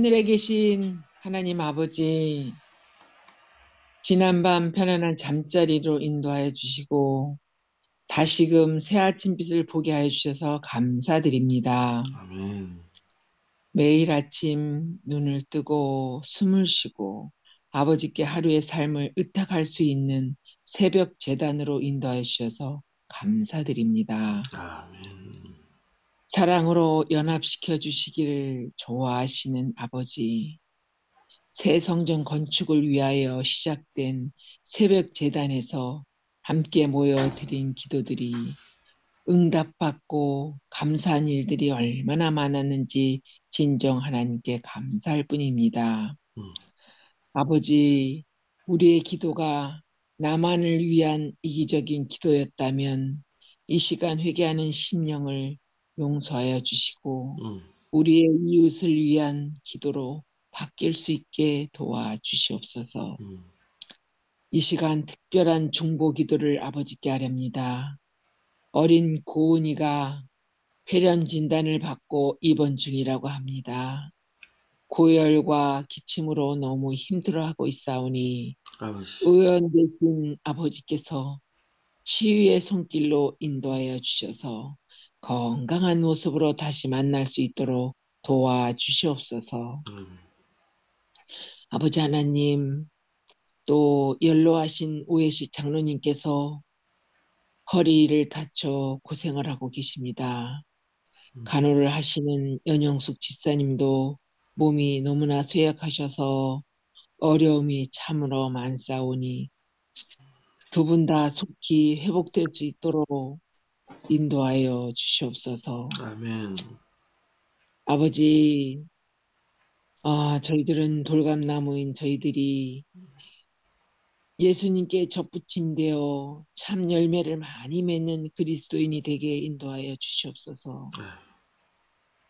하늘에 계신 하나님 아버지, 지난밤 편안한 잠자리로 인도하여 주시고 다시금 새 아침빛을 보게 하여 주셔서 감사드립니다. 아멘. 매일 아침 눈을 뜨고 숨을 쉬고 아버지께 하루의 삶을 의탁할 수 있는 새벽 제단으로 인도하여 주셔서 감사드립니다. 아멘. 사랑으로 연합시켜 주시기를 좋아하시는 아버지, 새 성전 건축을 위하여 시작된 새벽 제단에서 함께 모여 드린 기도들이 응답받고 감사한 일들이 얼마나 많았는지 진정 하나님께 감사할 뿐입니다. 음, 아버지, 우리의 기도가 나만을 위한 이기적인 기도였다면 이 시간 회개하는 심령을 용서하여 주시고 음, 우리의 이웃을 위한 기도로 바뀔 수 있게 도와주시옵소서. 음. 이 시간 특별한 중보 기도를 아버지께 하렵니다. 어린 고은이가 폐렴 진단을 받고 입원 중이라고 합니다. 고열과 기침으로 너무 힘들어하고 있사오니 아버지. 의원 되신 아버지께서 치유의 손길로 인도하여 주셔서 건강한 모습으로 다시 만날 수 있도록 도와주시옵소서. 아멘. 아버지 하나님, 또 연로하신 오해식 장로님께서 허리를 다쳐 고생을 하고 계십니다. 간호를 하시는 연영숙 집사님도 몸이 너무나 쇠약하셔서 어려움이 참으로 많사오니 두 분 다 속히 회복될 수 있도록 인도하여 주시옵소서. 아멘. 아버지, 저희들은 돌감나무인 저희들이 예수님께 접붙임되어 참 열매를 많이 맺는 그리스도인이 되게 인도하여 주시옵소서.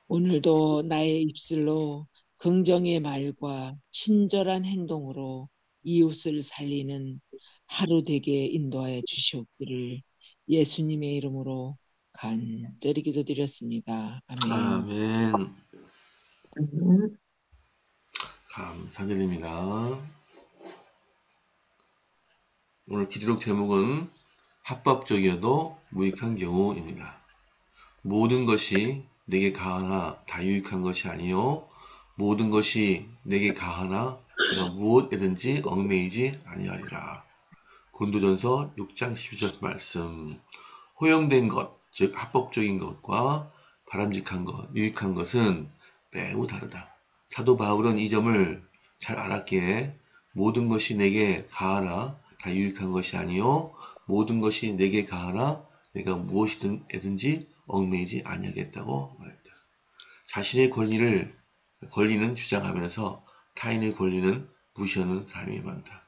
오늘도 나의 입술로 긍정의 말과 친절한 행동으로 이웃을 살리는 하루 되게 인도하여 주시옵기를 예수님의 이름으로 간절히 기도드렸습니다. 아멘. 아멘. 감사드립니다. 오늘 기도록 제목은 합법적이어도 무익한 경우입니다. 모든 것이 내게 가하나 다 유익한 것이 아니요 모든 것이 내게 가하나 내가 무엇에든지 얽매이지 아니하리라. 고린도전서 6장 12절 말씀. 허용된 것, 즉 합법적인 것과 바람직한 것, 유익한 것은 매우 다르다. 사도 바울은 이 점을 잘 알았기에 모든 것이 내게 가하나 다 유익한 것이 아니요 모든 것이 내게 가하나 내가 무엇이든지 얽매이지 아니하겠다고 말했다. 자신의 권리는 주장하면서 타인의 권리는 무시하는 사람이 많다.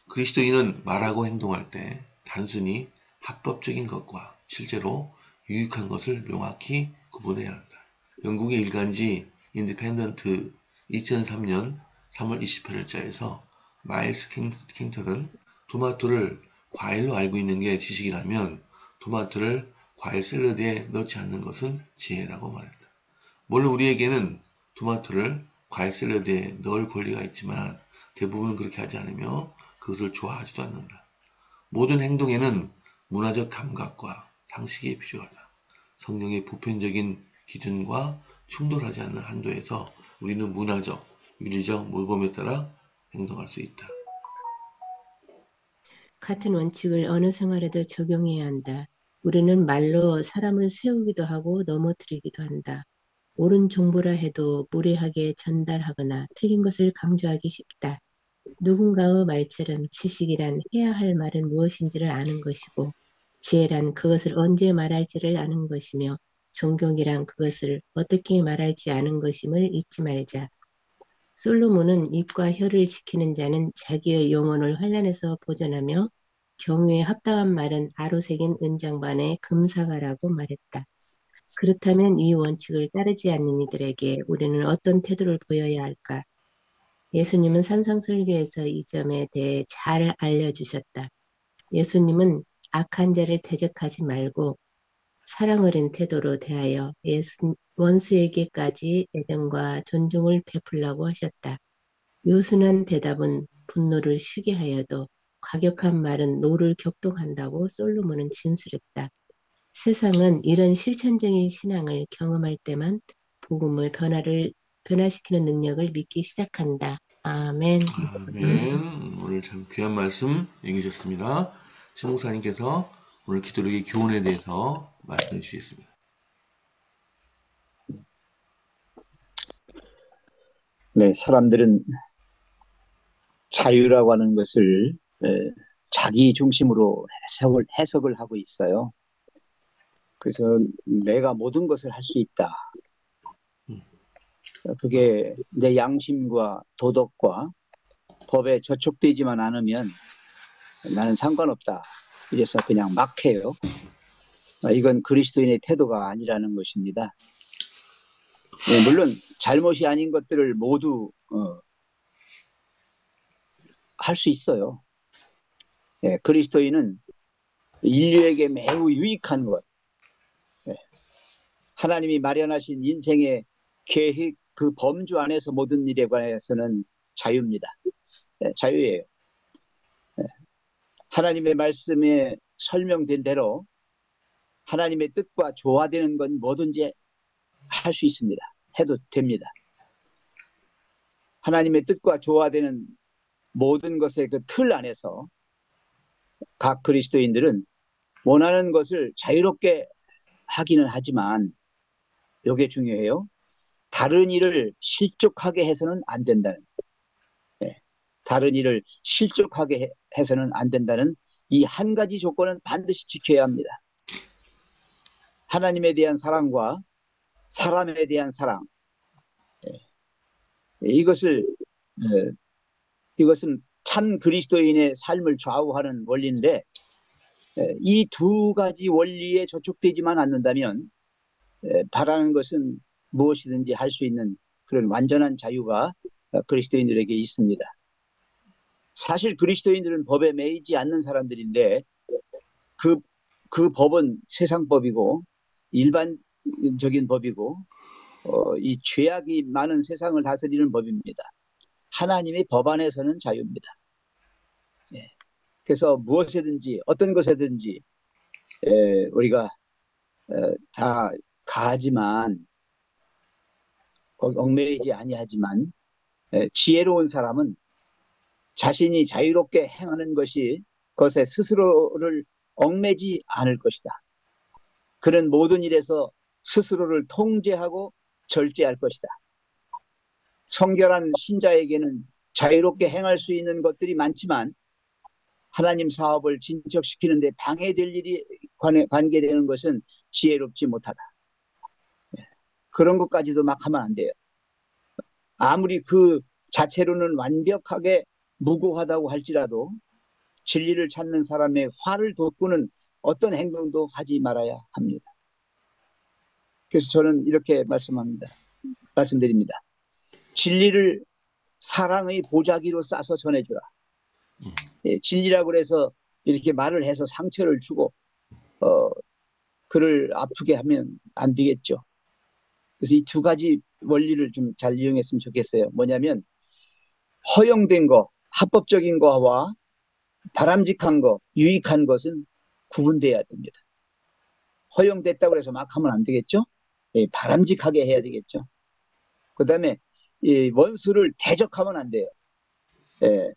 그리스도인은 말하고 행동할 때 단순히 합법적인 것과 실제로 유익한 것을 명확히 구분해야 한다. 영국의 일간지 인디펜던트 2003년 3월 28일자에서 마일스 킹턴은 토마토를 과일로 알고 있는 게 지식이라면 토마토를 과일 샐러드에 넣지 않는 것은 지혜라고 말했다. 물론 우리에게는 토마토를 과일 샐러드에 넣을 권리가 있지만 대부분은 그렇게 하지 않으며 그것을 좋아하지도 않는다. 모든 행동에는 문화적 감각과 상식이 필요하다. 성령의 보편적인 기준과 충돌하지 않는 한도에서 우리는 문화적, 윤리적 모범에 따라 행동할 수 있다. 같은 원칙을 어느 생활에도 적용해야 한다. 우리는 말로 사람을 세우기도 하고 넘어뜨리기도 한다. 옳은 정보라 해도 무례하게 전달하거나 틀린 것을 강조하기 쉽다. 누군가의 말처럼 지식이란 해야 할 말은 무엇인지를 아는 것이고 지혜란 그것을 언제 말할지를 아는 것이며 존경이란 그것을 어떻게 말할지 아는 것임을 잊지 말자. 솔로몬은 입과 혀를 지키는 자는 자기의 영혼을 환난에서 보존하며 경우에 합당한 말은 아로새긴 은장반의 금사가라고 말했다. 그렇다면 이 원칙을 따르지 않는 이들에게 우리는 어떤 태도를 보여야 할까? 예수님은 산상설교에서 이 점에 대해 잘 알려주셨다. 예수님은 악한 자를 대적하지 말고 사랑 어린 태도로 대하여 원수에게까지 애정과 존중을 베풀라고 하셨다. 요순한 대답은 분노를 쉬게 하여도 과격한 말은 노를 격동한다고 솔로몬은 진술했다. 세상은 이런 실천적인 신앙을 경험할 때만 복음을 변화시키는 능력을 믿기 시작한다. 아멘. 아멘. 오늘 참 귀한 말씀 읽으셨습니다. 신목사님께서 오늘 기도력의 교훈에 대해서 말씀해 주시겠습니다. 네, 사람들은 자유라고 하는 것을 자기 중심으로 해석을 하고 있어요. 그래서 내가 모든 것을 할 수 있다. 그게 내 양심과 도덕과 법에 저촉되지만 않으면 나는 상관없다. 이래서 그냥 막 해요. 이건 그리스도인의 태도가 아니라는 것입니다. 네, 물론 잘못이 아닌 것들을 모두 할 수 있어요. 네, 그리스도인은 인류에게 매우 유익한 것, 하나님이 마련하신 인생의 계획 그 범주 안에서 모든 일에 관해서는 자유입니다. 자유예요. 하나님의 말씀에 설명된 대로 하나님의 뜻과 조화되는 건 뭐든지 할 수 있습니다. 해도 됩니다. 하나님의 뜻과 조화되는 모든 것의 그 틀 안에서 각 그리스도인들은 원하는 것을 자유롭게 하기는 하지만 이게 중요해요. 다른 일을 실족하게 해서는 안 된다는, 다른 일을 실족하게 해서는 안 된다는 이 한 가지 조건은 반드시 지켜야 합니다. 하나님에 대한 사랑과 사람에 대한 사랑. 이것은 참 그리스도인의 삶을 좌우하는 원리인데, 이 두 가지 원리에 저촉되지만 않는다면 바라는 것은 무엇이든지 할 수 있는 그런 완전한 자유가 그리스도인들에게 있습니다. 사실 그리스도인들은 법에 매이지 않는 사람들인데 그 법은 세상 법이고 일반적인 법이고 이 죄악이 많은 세상을 다스리는 법입니다. 하나님의 법 안에서는 자유입니다. 그래서 무엇이든지 어떤 것이든지 우리가 다 가하지만 얽매이지 아니하지만 지혜로운 사람은 자신이 자유롭게 행하는 것에 스스로를 얽매지 않을 것이다. 그는 모든 일에서 스스로를 통제하고 절제할 것이다. 성결한 신자에게는 자유롭게 행할 수 있는 것들이 많지만 하나님 사업을 진척시키는 데 방해될 일이 관계되는 것은 지혜롭지 못하다. 그런 것까지도 막 하면 안 돼요. 아무리 그 자체로는 완벽하게 무고하다고 할지라도 진리를 찾는 사람의 화를 돋구는 어떤 행동도 하지 말아야 합니다. 그래서 저는 이렇게 말씀드립니다. 진리를 사랑의 보자기로 싸서 전해주라. 진리라고 해서 이렇게 말을 해서 상처를 주고 그를 아프게 하면 안 되겠죠. 그래서 이 두 가지 원리를 좀 잘 이용했으면 좋겠어요. 뭐냐면 허용된 거, 합법적인 거와 바람직한 거, 유익한 것은 구분돼야 됩니다. 허용됐다고 해서 막 하면 안 되겠죠. 바람직하게 해야 되겠죠. 그 다음에 원수를 대적하면 안 돼요.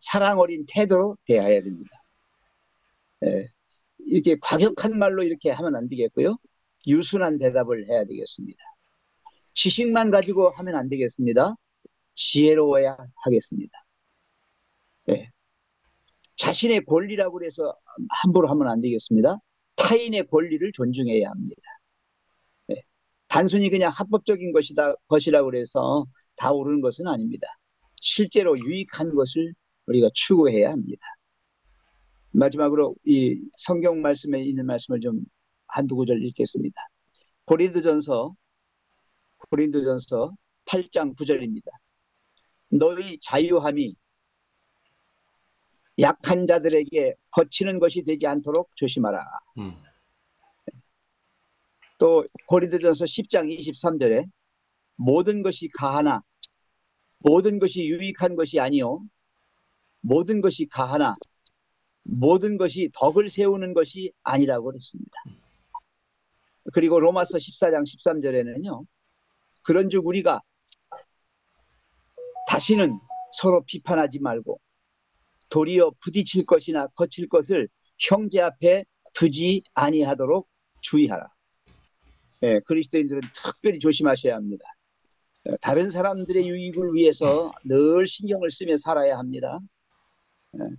사랑 어린 태도로 대해야 됩니다. 이렇게 과격한 말로 이렇게 하면 안 되겠고요. 유순한 대답을 해야 되겠습니다. 지식만 가지고 하면 안 되겠습니다. 지혜로워야 하겠습니다. 자신의 권리라고 해서 함부로 하면 안 되겠습니다. 타인의 권리를 존중해야 합니다. 단순히 그냥 합법적인 것이라고 해서 다 옳은 것은 아닙니다. 실제로 유익한 것을 우리가 추구해야 합니다. 마지막으로 이 성경 말씀에 있는 말씀을 좀 한두 구절 읽겠습니다. 고린도전서 8장 9절입니다. 너희 자유함이 약한 자들에게 거치는 것이 되지 않도록 조심하라. 또 고린도전서 10장 23절에 모든 것이 가하나 모든 것이 유익한 것이 아니요 모든 것이 가하나 모든 것이 덕을 세우는 것이 아니라고 그랬습니다. 그리고 로마서 14장 13절에는요. 그런즉 우리가 다시는 서로 비판하지 말고 도리어 부딪힐 것이나 거칠 것을 형제 앞에 두지 아니하도록 주의하라. 예, 그리스도인들은 특별히 조심하셔야 합니다. 다른 사람들의 유익을 위해서 늘 신경을 쓰며 살아야 합니다.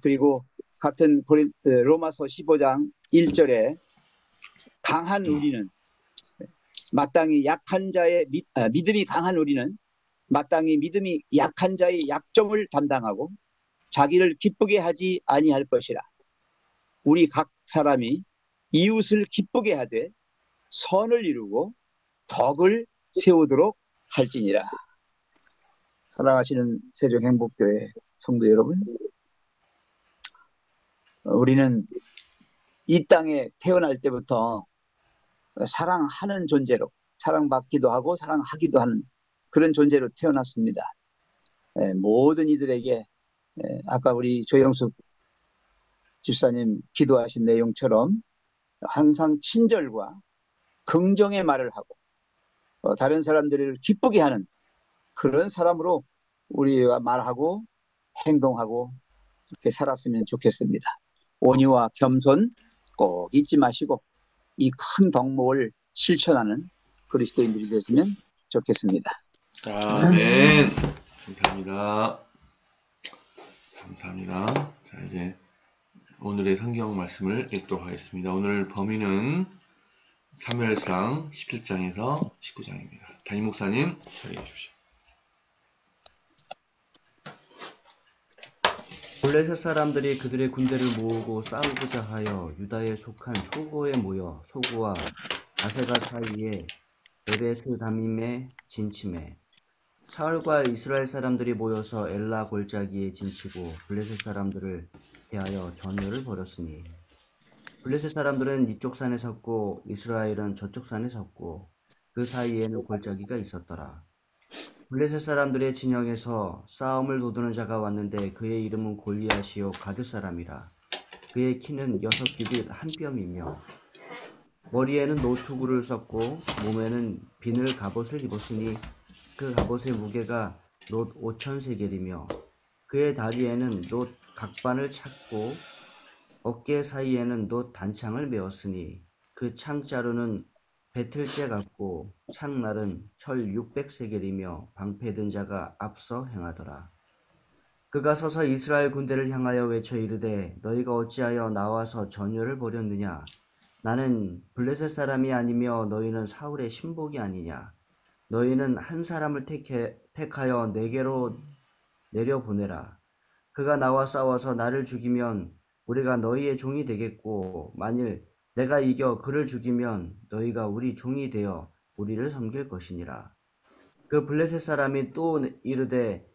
그리고 같은 로마서 15장 1절에 강한 우리는 마땅히 약한 자의 믿음이 강한 우리는 마땅히 믿음이 약한 자의 약점을 담당하고 자기를 기쁘게 하지 아니할 것이라. 우리 각 사람이 이웃을 기쁘게 하되 선을 이루고 덕을 세우도록 할지니라. 사랑하시는 세종행복교회 성도 여러분, 우리는 이 땅에 태어날 때부터 사랑하는 존재로 사랑받기도 하고 사랑하기도 하는 그런 존재로 태어났습니다. 모든 이들에게 아까 우리 조영숙 집사님 기도하신 내용처럼 항상 친절과 긍정의 말을 하고 다른 사람들을 기쁘게 하는 그런 사람으로 우리가 말하고 행동하고 이렇게 살았으면 좋겠습니다. 온유와 겸손 꼭 잊지 마시고 이 큰 덕목을 실천하는 그리스도인들이 됐으면 좋겠습니다. 아멘. 감사합니다. 감사합니다. 자, 이제 오늘의 성경 말씀을 읽도록 하겠습니다. 오늘 범위는 사무엘상 17장에서 19장입니다. 담임 목사님 자리해 주십시오. 블레셋 사람들이 그들의 군대를 모으고 싸우고자 하여 유다에 속한 소고에 모여 소고와 아세가 사이에 에베스 다밈에 진침해 사울과 이스라엘 사람들이 모여서 엘라 골짜기에 진치고 블레셋 사람들을 대하여 전열을 벌였으니 블레셋 사람들은 이쪽 산에 섰고 이스라엘은 저쪽 산에 섰고 그 사이에는 골짜기가 있었더라. 블레셋 사람들의 진영에서 싸움을 도두는 자가 왔는데 그의 이름은 골리앗이요 가드 사람이라. 그의 키는 6규빗 한 뼘이며 머리에는 노투구를 썼고 몸에는 비늘 갑옷을 입었으니 그 갑옷의 무게가 놋 5,000세겔이며 그의 다리에는 놋 각반을 찼고 어깨 사이에는 놋 단창을 메었으니 그 창자루는 배틀째 같고 창날은 철 600세겔이며 방패든 자가 앞서 행하더라. 그가 서서 이스라엘 군대를 향하여 외쳐 이르되 너희가 어찌하여 나와서 전열을 벌였느냐. 나는 블레셋 사람이 아니며 너희는 사울의 신복이 아니냐. 너희는 한 사람을 택하여 내게로 내려보내라. 그가 나와 싸워서 나를 죽이면 우리가 너희의 종이 되겠고 만일 내가 이겨 그를 죽이면 너희가 우리 종이 되어 우리를 섬길 것이니라. 그 블레셋 사람이 또 이르되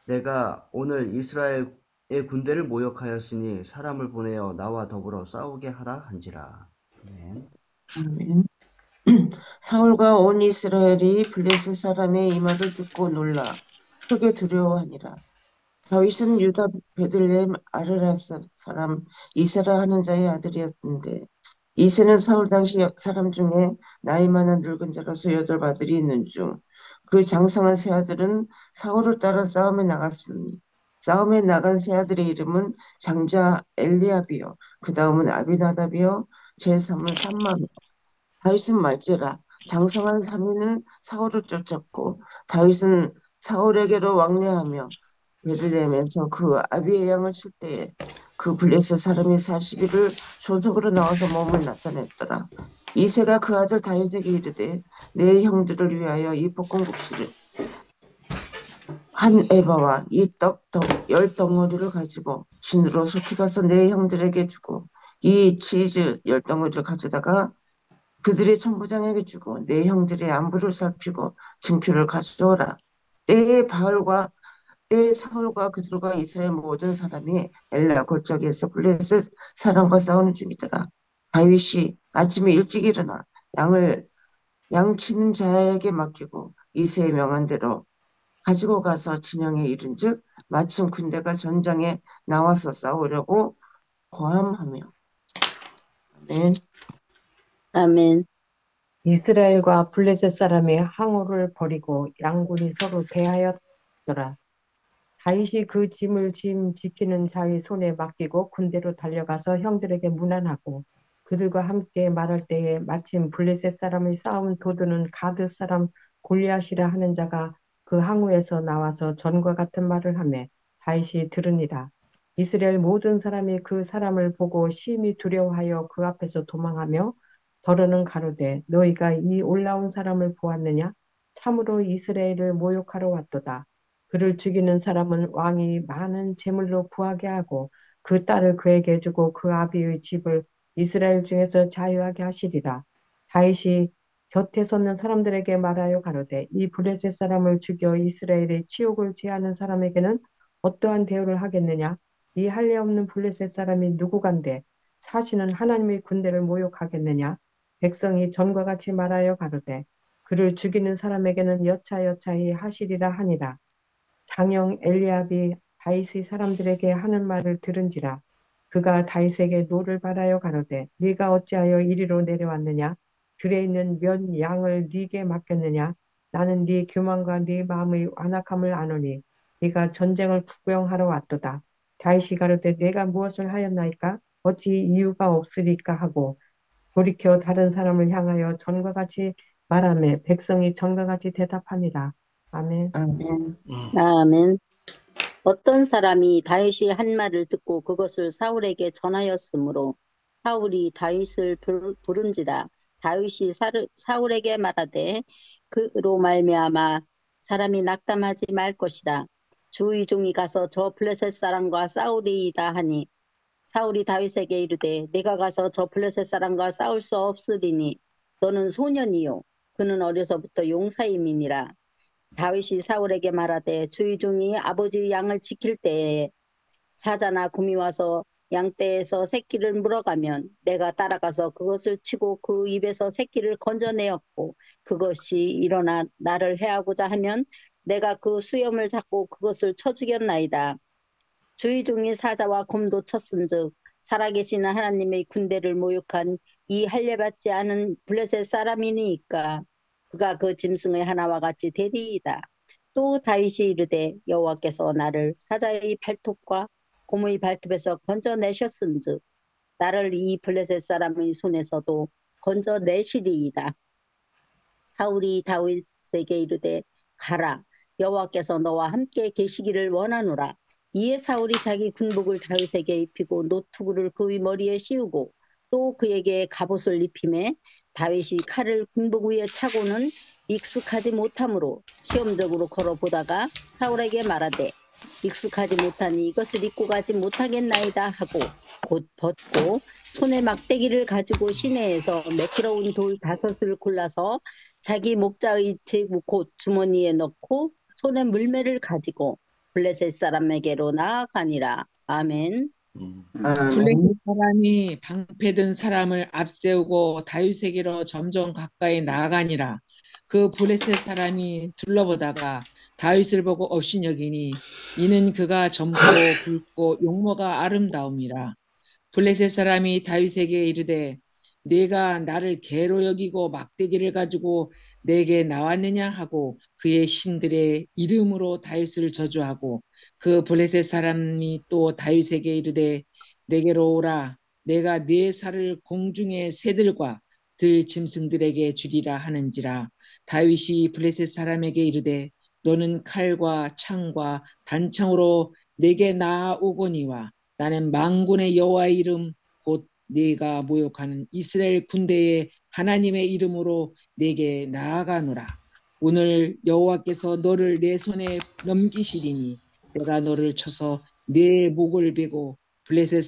내가 오늘 이스라엘의 군대를 모욕하였으니 사람을 보내어 나와 더불어 싸우게 하라 한지라. 아멘. 아멘. 사울과 온 이스라엘이 블레셋 사람의 이 말을 듣고 놀라 크게 두려워하니라. 다윗은 유다 베들레헴 아르라스 사람 이세라 하는 자의 아들이었는데 이세는 사울 당시 사람 중에 나이 많은 늙은 자로서 8아들이 있는 중 그 장성한 세 아들은 사울을 따라 싸움에 나갔으니 싸움에 나간 세 아들의 이름은 장자 엘리압이요 그 다음은 아비나답이요 제3은 삼마며 다윗은 말지라 장성한 3인은 사울을 쫓았고 다윗은 사울에게로 왕래하며 베들레헴에서 그 아비의 양을 칠 때에 그 블레셋 사람이 40일을 소속으로 나와서 몸을 나타냈더라. 이새가 그 아들 다윗에게 이르되 내 형들을 위하여 이 볶음국수를 한 에바와 이 떡 10덩어리를 가지고 진으로 속히 가서 내 형들에게 주고 이 치즈 10덩어리를 가져다가 그들의 천부장에게 주고 내 형들의 안부를 살피고 증표를 가져오라. 때에 사울과 그들과 이스라엘 모든 사람이 엘라 골짜기에서 블레셋 사람과 싸우는 중이더라. 다윗이 아침에 일찍 일어나 양을 양치는 자에게 맡기고 이새의 명한 대로 가지고 가서 진영에 이른즉 마침 군대가 전장에 나와서 싸우려고 고함하며. 아멘. 아멘. 이스라엘과 블레셋 사람이 항우를 벌이고 양군이 서로 대하였더라. 다윗이 그 짐을 짐 지키는 자의 손에 맡기고 군대로 달려가서 형들에게 문안하고 그들과 함께 말할 때에 마침 블레셋 사람의 싸움 도두는 가드 사람 골리앗이라 하는 자가 그 항우에서 나와서 전과 같은 말을 하며 다윗이 들으니라. 이스라엘 모든 사람이 그 사람을 보고 심히 두려워하여 그 앞에서 도망하며 더러는 가로되 너희가 이 올라온 사람을 보았느냐? 참으로 이스라엘을 모욕하러 왔도다. 그를 죽이는 사람은 왕이 많은 재물로 부하게 하고 그 딸을 그에게 주고 그 아비의 집을 이스라엘 중에서 자유하게 하시리라. 다윗이 곁에 섰는 사람들에게 말하여 가로되 이 블레셋 사람을 죽여 이스라엘의 치욕을 제하는 사람에게는 어떠한 대우를 하겠느냐? 이 할례 없는 블레셋 사람이 누구간데 사시는 하나님의 군대를 모욕하겠느냐? 백성이 전과 같이 말하여 가로되 그를 죽이는 사람에게는 여차여차히 하시리라 하니라. 장형 엘리압이 다윗의 사람들에게 하는 말을 들은지라. 그가 다윗에게 노를 바라여 가로되 네가 어찌하여 이리로 내려왔느냐? 들에 있는 몇 양을 네게 맡겼느냐? 나는 네 교만과 네 마음의 완악함을 아노니 네가 전쟁을 구경하러 왔도다. 다윗이 가로되 내가 무엇을 하였나이까? 어찌 이유가 없으리까 하고 돌이켜 다른 사람을 향하여 전과 같이 말하며 백성이 전과 같이 대답하니라. 아멘. 아멘. 아멘. 어떤 사람이 다윗이 한 말을 듣고 그것을 사울에게 전하였으므로 사울이 다윗을 부른지라. 다윗이 사울에게 말하되 그로 말미암아 사람이 낙담하지 말 것이라. 주의 종이 가서 저 블레셋 사람과 싸우리이다 하니 사울이 다윗에게 이르되 내가 가서 저 블레셋 사람과 싸울 수 없으리니 너는 소년이요 그는 어려서부터 용사임이니라. 다윗이 사울에게 말하되 주의 종이 아버지 양을 지킬 때에 사자나 곰이 와서 양떼에서 새끼를 물어가면 내가 따라가서 그것을 치고 그 입에서 새끼를 건져내었고 그것이 일어나 나를 해하고자 하면 내가 그 수염을 잡고 그것을 쳐 죽였나이다. 주의 종이 사자와 곰도 쳤은즉 살아계시는 하나님의 군대를 모욕한 이 할례받지 않은 블레셋 사람이니까 그가 그 짐승의 하나와 같이 되리이다. 또 다윗이 이르되 여호와께서 나를 사자의 발톱과 곰의 발톱에서 건져내셨은즉 나를 이 블레셋 사람의 손에서도 건져내시리이다. 사울이 다윗에게 이르되 가라 여호와께서 너와 함께 계시기를 원하노라. 이에 사울이 자기 군복을 다윗에게 입히고 노투구를 그의 머리에 씌우고 또 그에게 갑옷을 입히매 다윗이 칼을 군복 위에 차고는 익숙하지 못하므로 시험적으로 걸어보다가 사울에게 말하되 익숙하지 못하니 이것을 입고 가지 못하겠나이다 하고 곧 벗고 손에 막대기를 가지고 시내에서 매끄러운 돌 5을 골라서 자기 목자의 곧 주머니에 넣고 손에 물매를 가지고 블레셋 사람에게로 나아가니라. 아멘. 블레셋 사람이 방패든 사람을 앞세우고 다윗에게로 점점 가까이 나아가니라. 그 블레셋 사람이 둘러보다가 다윗을 보고 업신여기니 이는 그가 젊고 굵고 용모가 아름다움이라. 블레셋 사람이 다윗에게 이르되 네가 나를 개로 여기고 막대기를 가지고 내게 나왔느냐 하고 그의 신들의 이름으로 다윗을 저주하고 그 블레셋 사람이 또 다윗에게 이르되 내게로 오라 내가 네 살을 공중의 새들과 들 짐승들에게 주리라 하는지라. 다윗이 블레셋 사람에게 이르되 너는 칼과 창과 단창으로 내게 나아오거니와 나는 만군의 여호와의 이름 곧 네가 모욕하는 이스라엘 군대의 하나님의 이름으로 내게 나아가노라. 오늘 여호와께서 너를 내 손에 넘기시리니 내가 너를 쳐서 네 목을 베고 블레셋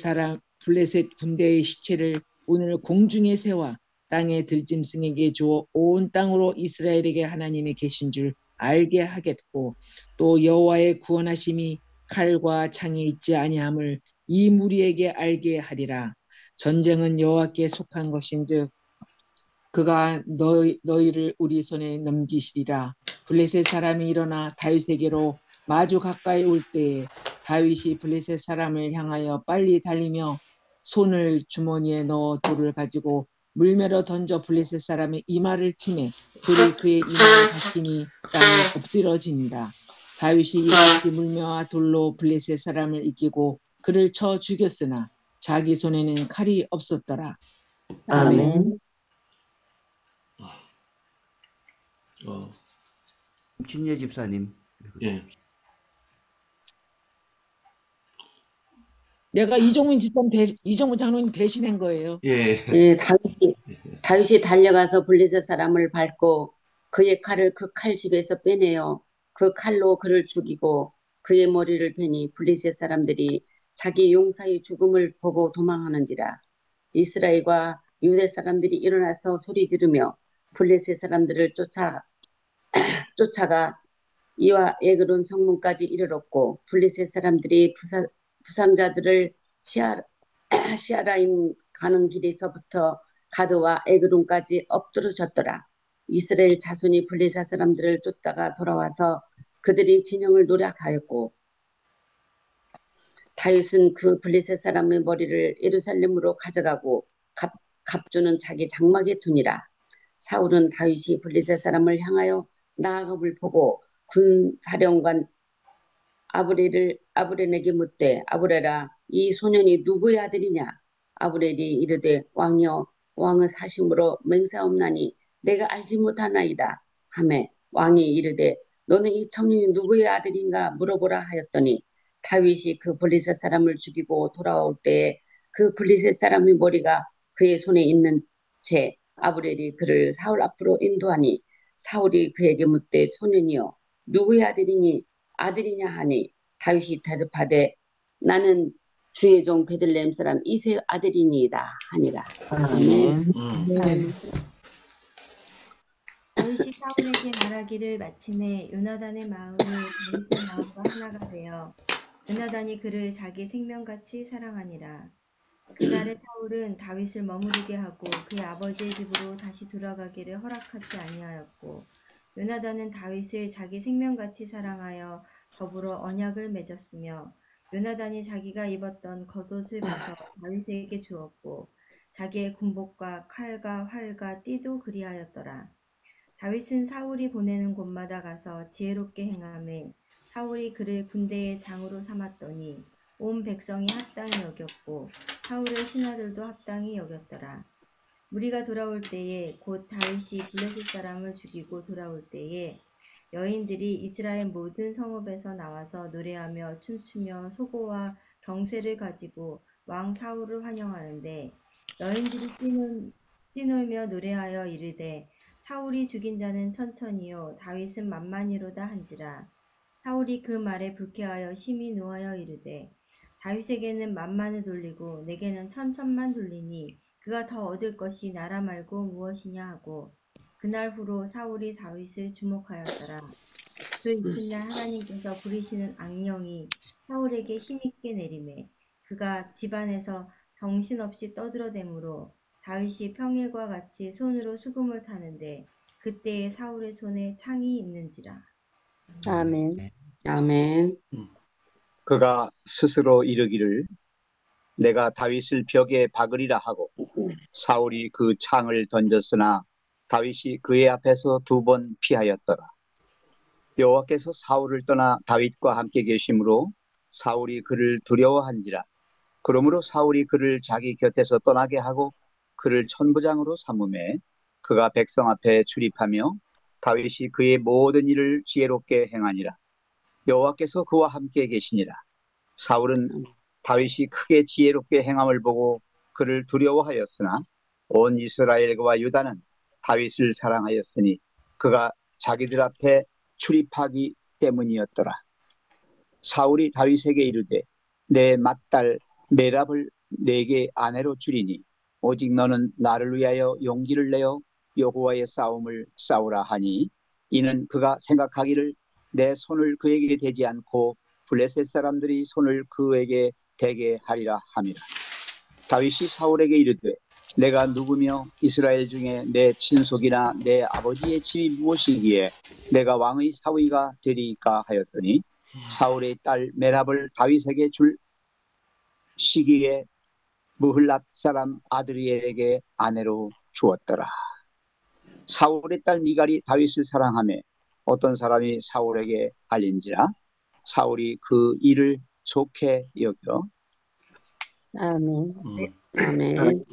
군대의 시체를 오늘 공중에 세워 땅의 들짐승에게 주어 온 땅으로 이스라엘에게 하나님이 계신 줄 알게 하겠고 또 여호와의 구원하심이 칼과 창이 있지 아니함을 이 무리에게 알게 하리라. 전쟁은 여호와께 속한 것인즉 그가 너희를 우리 손에 넘기시리라. 블레셋 사람이 일어나 다윗에게로 마주 가까이 올 때에 다윗이 블레셋 사람을 향하여 빨리 달리며 손을 주머니에 넣어 돌을 가지고 물매러 던져 블레셋 사람의 이마를 치매 돌이 그의 이마에 박히니 땅에 엎드러지니라. 다윗이 이같이 물매와 돌로 블레셋 사람을 이기고 그를 쳐 죽였으나 자기 손에는 칼이 없었더라. 아멘. 아멘. 진예 집사님. 예. 내가 이종문 장로님 대신한 거예요. 예. 예, 다윗이 달려가서 블레셋 사람을 밟고 그의 칼을 그 칼집에서 빼내어 그 칼로 그를 죽이고 그의 머리를 베니 블레셋 사람들이 자기 용사의 죽음을 보고 도망하는지라. 이스라엘과 유대 사람들이 일어나서 소리 지르며 블레셋 사람들을 쫓아가 이와 에그론 성문까지 이르렀고 블레셋 사람들이 부상자들을 시아라임 가는 길에서부터 가드와 에그론까지 엎드러졌더라. 이스라엘 자손이 블레셋 사람들을 쫓다가 돌아와서 그들이 진영을 노략하였고 다윗은 그 블레셋 사람의 머리를 예루살렘으로 가져가고 갑주는 자기 장막에 두니라. 사울은 다윗이 블레셋 사람을 향하여 나아감을 보고 군사령관 아브렐에게 묻되 아브렐아 이 소년이 누구의 아들이냐? 아브렐이 이르되 왕이여 왕의 사심으로 맹세하옵나니 내가 알지 못하나이다 하매 왕이 이르되 너는 이 청년이 누구의 아들인가 물어보라 하였더니 다윗이 그 블레셋 사람을 죽이고 돌아올 때에 그 블레셋 사람의 머리가 그의 손에 있는 채 아브렐이 그를 사울 앞으로 인도하니 사울이 그에게 묻되 소년이여 누구의 아들이냐 하니 다윗이 대답하되 나는 주의 종 베들레헴 사람 이새의 아들이니이다 하니라. 아멘. 다윗이 사울에게 말하기를 마침에 요나단의 마음이 다윗의 마음과 하나가 되어 요나단이 그를 자기 생명같이 사랑하니라. 그날에 사울은 다윗을 머무르게 하고 그의 아버지의 집으로 다시 돌아가기를 허락하지 아니하였고 요나단은 다윗을 자기 생명같이 사랑하여 더불어 언약을 맺었으며 요나단이 자기가 입었던 겉옷을 벗어 다윗에게 주었고 자기의 군복과 칼과 활과 띠도 그리하였더라. 다윗은 사울이 보내는 곳마다 가서 지혜롭게 행하매 사울이 그를 군대의 장으로 삼았더니 온 백성이 합당히 여겼고 사울의 신하들도 합당히 여겼더라. 무리가 돌아올 때에 곧 다윗이 블레셋 사람을 죽이고 돌아올 때에 여인들이 이스라엘 모든 성읍에서 나와서 노래하며 춤추며 소고와 경세를 가지고 왕 사울을 환영하는데 여인들이 뛰놀며 노래하여 이르되 사울이 죽인 자는 천천히요 다윗은 만만히로다 한지라. 사울이 그 말에 불쾌하여 심히 노하여 이르되 다윗에게는 만만을 돌리고 내게는 천천만 돌리니 그가 더 얻을 것이 나라 말고 무엇이냐 하고 그날 후로 사울이 다윗을 주목하였더라. 그 이튿날 하나님께서 부리시는 악령이 사울에게 힘있게 내리매 그가 집안에서 정신없이 떠들어대므로 다윗이 평일과 같이 손으로 수금을 타는데 그때에 사울의 손에 창이 있는지라. 아멘. 아멘. 그가 스스로 이르기를 내가 다윗을 벽에 박으리라 하고 사울이 그 창을 던졌으나 다윗이 그의 앞에서 2번 피하였더라. 여호와께서 사울을 떠나 다윗과 함께 계심으로 사울이 그를 두려워한지라. 그러므로 사울이 그를 자기 곁에서 떠나게 하고 그를 천부장으로 삼음에 그가 백성 앞에 출입하며 다윗이 그의 모든 일을 지혜롭게 행하니라. 여호와께서 그와 함께 계시니라. 사울은 다윗이 크게 지혜롭게 행함을 보고 그를 두려워하였으나 온 이스라엘과 유다는 다윗을 사랑하였으니 그가 자기들 앞에 출입하기 때문이었더라. 사울이 다윗에게 이르되 내 맏딸 메랍을 내게 아내로 주리니 오직 너는 나를 위하여 용기를 내어 여호와의 싸움을 싸우라 하니 이는 그가 생각하기를 내 손을 그에게 대지 않고 블레셋 사람들이 손을 그에게 대게 하리라 함이라. 다윗이 사울에게 이르되 내가 누구며 이스라엘 중에 내 친속이나 내 아버지의 집이 무엇이기에 내가 왕의 사위가 되리이까 하였더니 사울의 딸 메랍을 다윗에게 줄 시기에 무흘랏 사람 아드리엘에게 아내로 주었더라. 사울의 딸 미갈이 다윗을 사랑하며 어떤 사람이 사울에게 알린지라 사울이 그 일을 좋게 여겨 아멘. 아멘.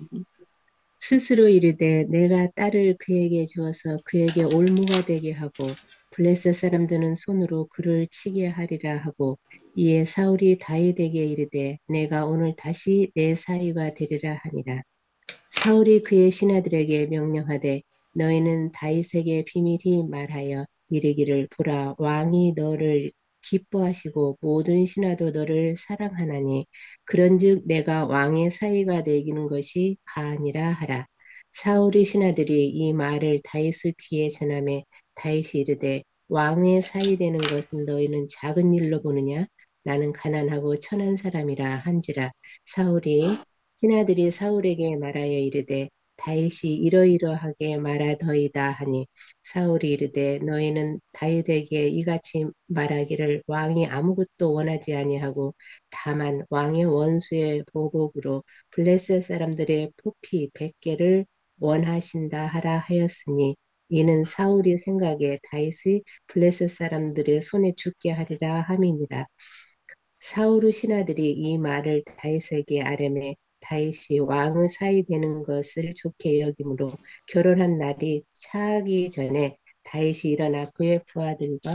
스스로 이르되 내가 딸을 그에게 주어서 그에게 올무가 되게 하고 블레셋 사람들은 손으로 그를 치게 하리라 하고 이에 사울이 다윗에게 이르되 내가 오늘 다시 내 사위가 되리라 하니라. 사울이 그의 신하들에게 명령하되 너희는 다윗에게 비밀히 말하여 이르기를 보라 왕이 너를 기뻐하시고 모든 신하도 너를 사랑하나니 그런즉 내가 왕의 사위가 되기는 것이 가하니라 하라. 사울의 신하들이 이 말을 다윗의 귀에 전하매 다윗이 이르되 왕의 사위 되는 것은 너희는 작은 일로 보느냐 나는 가난하고 천한 사람이라 한지라. 사울이 신하들이 사울에게 말하여 이르되 다윗이 이러이러하게 말하더이다 하니 사울이 이르되 너희는 다윗에게 이같이 말하기를 왕이 아무것도 원하지 아니하고 다만 왕의 원수의 보복으로 블레셋 사람들의 포피 100개를 원하신다 하라 하였으니 이는 사울이 생각에 다윗이 블레셋 사람들의 손에 죽게 하리라 함이니라. 사울의 신하들이 이 말을 다윗에게 아뢰매 다윗이 왕의 사위 되는 것을 좋게 여김으로 결혼한 날이 차기 전에 다윗이 일어나 그의 부하들과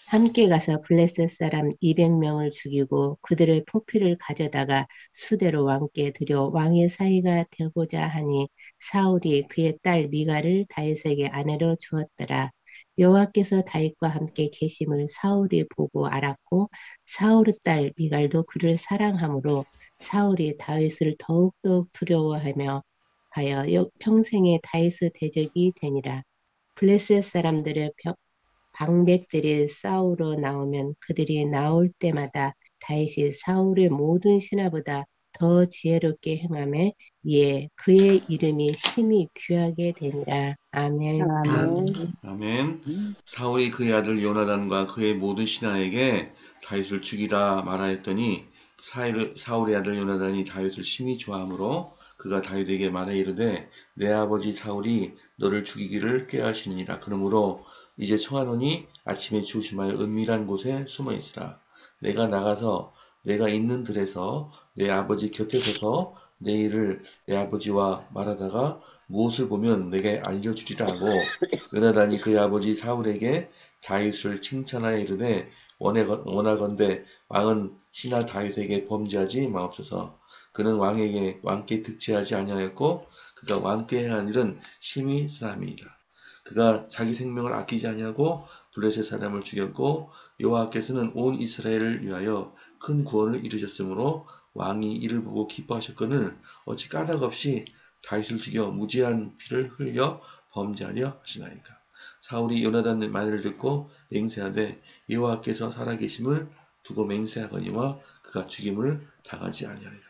함께 가서 블레셋 사람 200명을 죽이고 그들의 포피를 가져다가 수대로 왕께 드려 왕의 사위가 되고자 하니 사울이 그의 딸 미갈을 다윗에게 아내로 주었더라. 여호와께서 다윗과 함께 계심을 사울이 보고 알았고 사울의 딸 미갈도 그를 사랑하므로 사울이 다윗을 더욱더욱 두려워하며 하여 평생에 다윗의 대적이 되니라. 블레셋 사람들의 방백들이 싸우러 나오면 그들이 나올 때마다 다윗이 사울의 모든 신하보다 더 지혜롭게 행하며 이에 그의 이름이 심히 귀하게 되니라. 아멘. 아멘. 아멘. 사울이 그의 아들 요나단과 그의 모든 신하에게 다윗을 죽이라 말하였더니 사울의 아들 요나단이 다윗을 심히 좋아하므로 그가 다윗에게 말해 이르되 내 아버지 사울이 너를 죽이기를 꾀하시느니라. 그러므로 이제 청하노니 아침에 조심하여 은밀한 곳에 숨어 있으라. 내가 나가서 내가 있는 들에서 내 아버지 곁에 서서 내 일을 내 아버지와 말하다가 무엇을 보면 내게 알려주리라 하고 요나단이 그의 아버지 사울에게 다윗을 칭찬하여 이르되 원하건대 왕은 신하 다윗에게 범죄하지 마옵소서. 그는 왕께 득죄하지 아니하였고 그가 왕께 행한 일은 심히 선함이니라. 그가 자기 생명을 아끼지 아니하고 블레셋 사람을 죽였고 여호와께서는 온 이스라엘을 위하여 큰 구원을 이루셨으므로 왕이 이를 보고 기뻐하셨거늘 어찌 까닭 없이 다윗을 죽여 무지한 피를 흘려 범죄하려 하시나이까. 사울이 요나단의 말을 듣고 맹세하되 여호와께서 살아계심을 두고 맹세하거니와 그가 죽임을 당하지 아니하리라.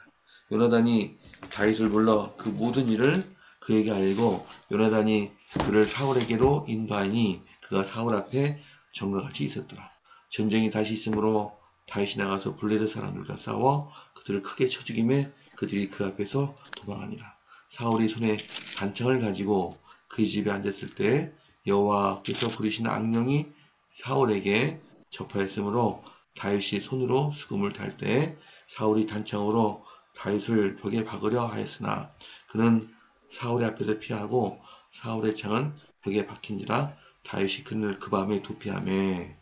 요나단이 다윗을 불러 그 모든 일을 그에게 알고 요나단이 그를 사울에게로 인도하니 그가 사울 앞에 전과 같이 있었더라. 전쟁이 다시 있으므로 다윗이 나가서 블레셋 사람들과 싸워 그들을 크게 쳐 죽이매 그들이 그 앞에서 도망하니라. 사울이 손에 단창을 가지고 그의 집에 앉았을 때 여호와께서 부리신 악령이 사울에게 접하였으므로 다윗이 손으로 수금을 탈 때 사울이 단창으로 다윗을 벽에 박으려 하였으나 그는 사울의 앞에서 피하고 사울의 창은 벽에 박힌지라 다윗이 그를 그 밤에 도피하매.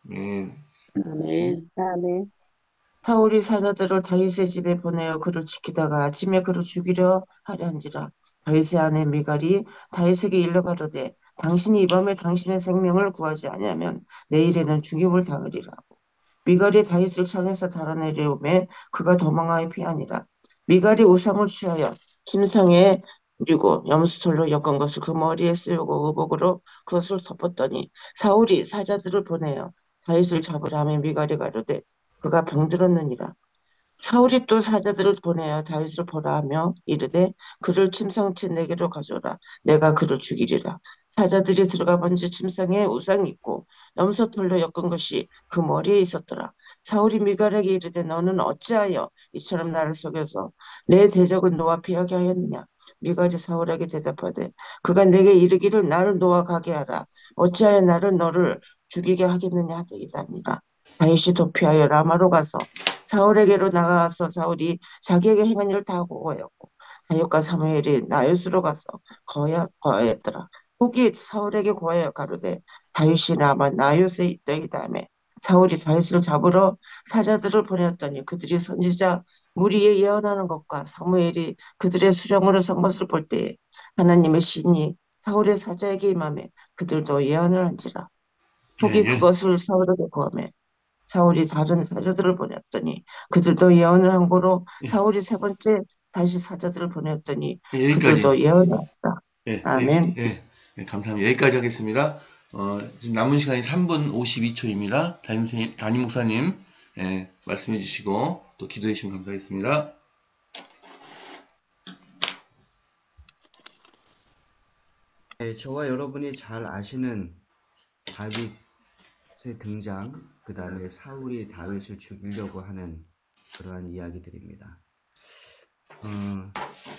아멘. 아멘. 아멘. 사울이 사자들을 다윗의 집에 보내어 그를 지키다가 아침에 그를 죽이려 하려 한지라. 다윗의 아내 미갈이 다윗에게 일러 가로되 당신이 이 밤에 당신의 생명을 구하지 아니하면 내일에는 죽임을 당하리라. 미갈이 다윗을 창에서 달아내려오매 그가 도망하여 피하니라. 미갈이 우상을 취하여 침상에 그리고 염소털로 엮은 것을 그 머리에 쓰고 의복으로 그것을 덮었더니 사울이 사자들을 보내어 다윗을 잡으라 하며 미갈이 가로되 그가 병들었느니라. 사울이 또 사자들을 보내어 다윗을 보라 하며 이르되 그를 침상치 내게로 가져오라. 내가 그를 죽이리라. 사자들이 들어가 본즉 침상에 우상이 있고 염소털로 엮은 것이 그 머리에 있었더라. 사울이 미갈에게 이르되 너는 어찌하여 이처럼 나를 속여서 내 대적을 노아 피하게 하였느냐. 미갈이 사울에게 대답하되 그가 내게 이르기를 나를 노아 가게 하라. 어찌하여 너를 죽이게 하겠느냐 하더이다니라. 다윗이 도피하여 라마로 가서 사울에게로 나가서 사울이 자기에게 행한 일을 다 고하였고 다윗과 사무엘이 나요스로 가서 거하였더라. 후기 사울에게 고하여 가로되 다윗이 라마 나요스에 있더이다 하며 사울이 다윗을 잡으러 사자들을 보냈더니 그들이 선지자 무리에 예언하는 것과 사무엘이 그들의 수령으로 선 것을 볼 때에 하나님의 신이 사울의 사자에게 임하매 그들도 예언을 한지라. 후기 예, 그것을 사울에게 고하매 사울이 다른 사자들을 보냈더니 그들도 예언을 한 거로 예, 사울이 세 번째 다시 사자들을 보냈더니 여기까지. 그들도 예언을 했다. 예, 아멘. 감사합니다. 여기까지 하겠습니다. 지금 남은 시간이 3분 52초입니다. 담임 목사님, 말씀해 주시고 또 기도해 주시면 감사하겠습니다. 네, 저와 여러분이 잘 아시는 다윗의 등장, 그 다음에 사울이 다윗을 죽이려고 하는 그러한 이야기들입니다.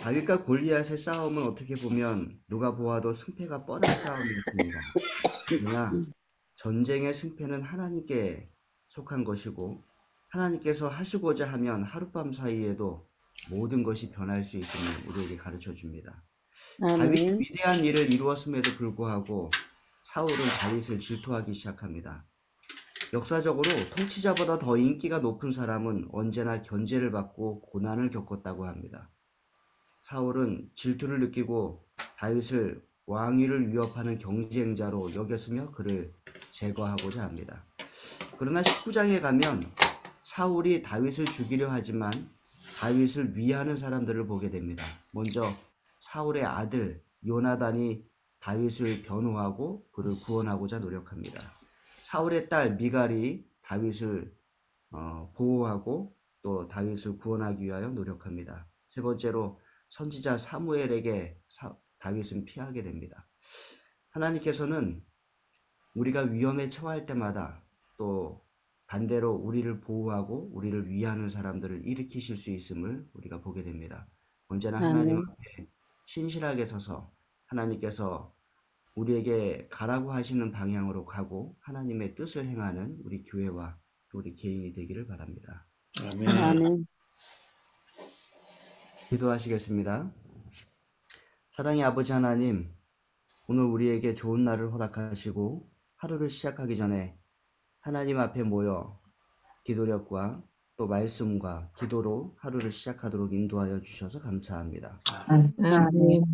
다윗과 골리앗의 싸움은 어떻게 보면 누가 보아도 승패가 뻔한 싸움이었습니다. 그러나 전쟁의 승패는 하나님께 속한 것이고 하나님께서 하시고자 하면 하룻밤 사이에도 모든 것이 변할 수 있음을 우리에게 가르쳐 줍니다. 다윗이 아멘. 위대한 일을 이루었음에도 불구하고 사울은 다윗을 질투하기 시작합니다. 역사적으로 통치자보다 더 인기가 높은 사람은 언제나 견제를 받고 고난을 겪었다고 합니다. 사울은 질투를 느끼고 다윗을 왕위를 위협하는 경쟁자로 여겼으며 그를 제거하고자 합니다. 그러나 19장에 가면 사울이 다윗을 죽이려 하지만 다윗을 위하는 사람들을 보게 됩니다. 먼저 사울의 아들 요나단이 다윗을 변호하고 그를 구원하고자 노력합니다. 사울의 딸 미갈이 다윗을 보호하고 또 다윗을 구원하기 위하여 노력합니다. 세 번째로 선지자 사무엘에게 다윗은 피하게 됩니다. 하나님께서는 우리가 위험에 처할 때마다 또 반대로 우리를 보호하고 우리를 위하는 사람들을 일으키실 수 있음을 우리가 보게 됩니다. 언제나 하나님 아멘. 앞에 신실하게 서서 하나님께서 우리에게 가라고 하시는 방향으로 가고 하나님의 뜻을 행하는 우리 교회와 우리 개인이 되기를 바랍니다. 아멘. 아멘. 기도하시겠습니다. 사랑의 아버지 하나님, 오늘 우리에게 좋은 날을 허락하시고 하루를 시작하기 전에 하나님 앞에 모여 기도력과 또 말씀과 기도로 하루를 시작하도록 인도하여 주셔서 감사합니다. 아멘.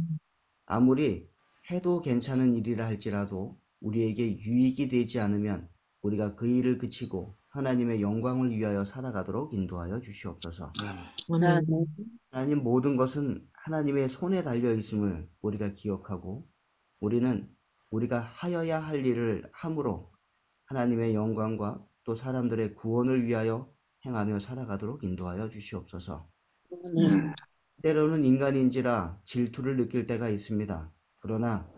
아무리 해도 괜찮은 일이라 할지라도 우리에게 유익이 되지 않으면 우리가 그 일을 그치고 하나님의 영광을 위하여 살아가도록 인도하여 주시옵소서. 아멘. 하나님, 모든 것은 하나님의 손에 달려 있음을 우리가 기억하고 우리는 우리가 하여야 할 일을 함으로 하나님의 영광과 또 사람들의 구원을 위하여 행하며 살아가도록 인도하여 주시옵소서. 때로는 인간인지라 질투를 느낄 때가 있습니다. 그러나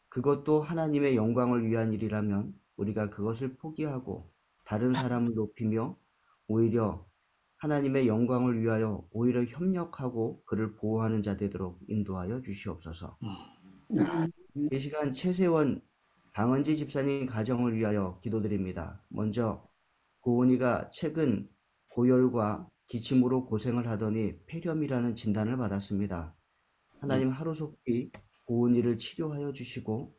그것도 하나님의 영광을 위한 일이라면 우리가 그것을 포기하고 다른 사람을 높이며 오히려 하나님의 영광을 위하여 오히려 협력하고 그를 보호하는 자 되도록 인도하여 주시옵소서. 이 시간 최세원 방은지 집사님 가정을 위하여 기도드립니다. 먼저 고은이가 최근 고열과 기침으로 고생을 하더니 폐렴이라는 진단을 받았습니다. 하나님, 하루속히 고은이를 치료하여 주시고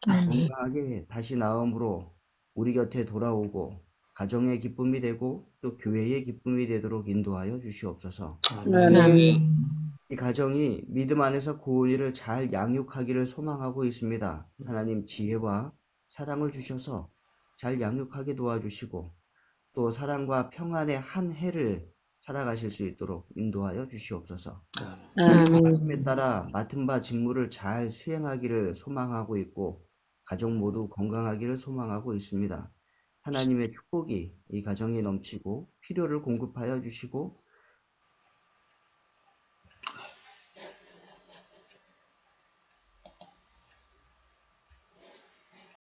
건강하게 다시 나음으로 우리 곁에 돌아오고 가정의 기쁨이 되고 또 교회의 기쁨이 되도록 인도하여 주시옵소서. 이 가정이 믿음 안에서 고은이를 잘 양육하기를 소망하고 있습니다. 하나님, 지혜와 사랑을 주셔서 잘 양육하게 도와주시고 또 사랑과 평안의 한 해를 살아가실 수 있도록 인도하여 주시옵소서. 말씀에 따라 맡은 바 직무를 잘 수행하기를 소망하고 있고 가족 모두 건강하기를 소망하고 있습니다. 하나님의 축복이 이 가정에 넘치고 필요를 공급하여 주시고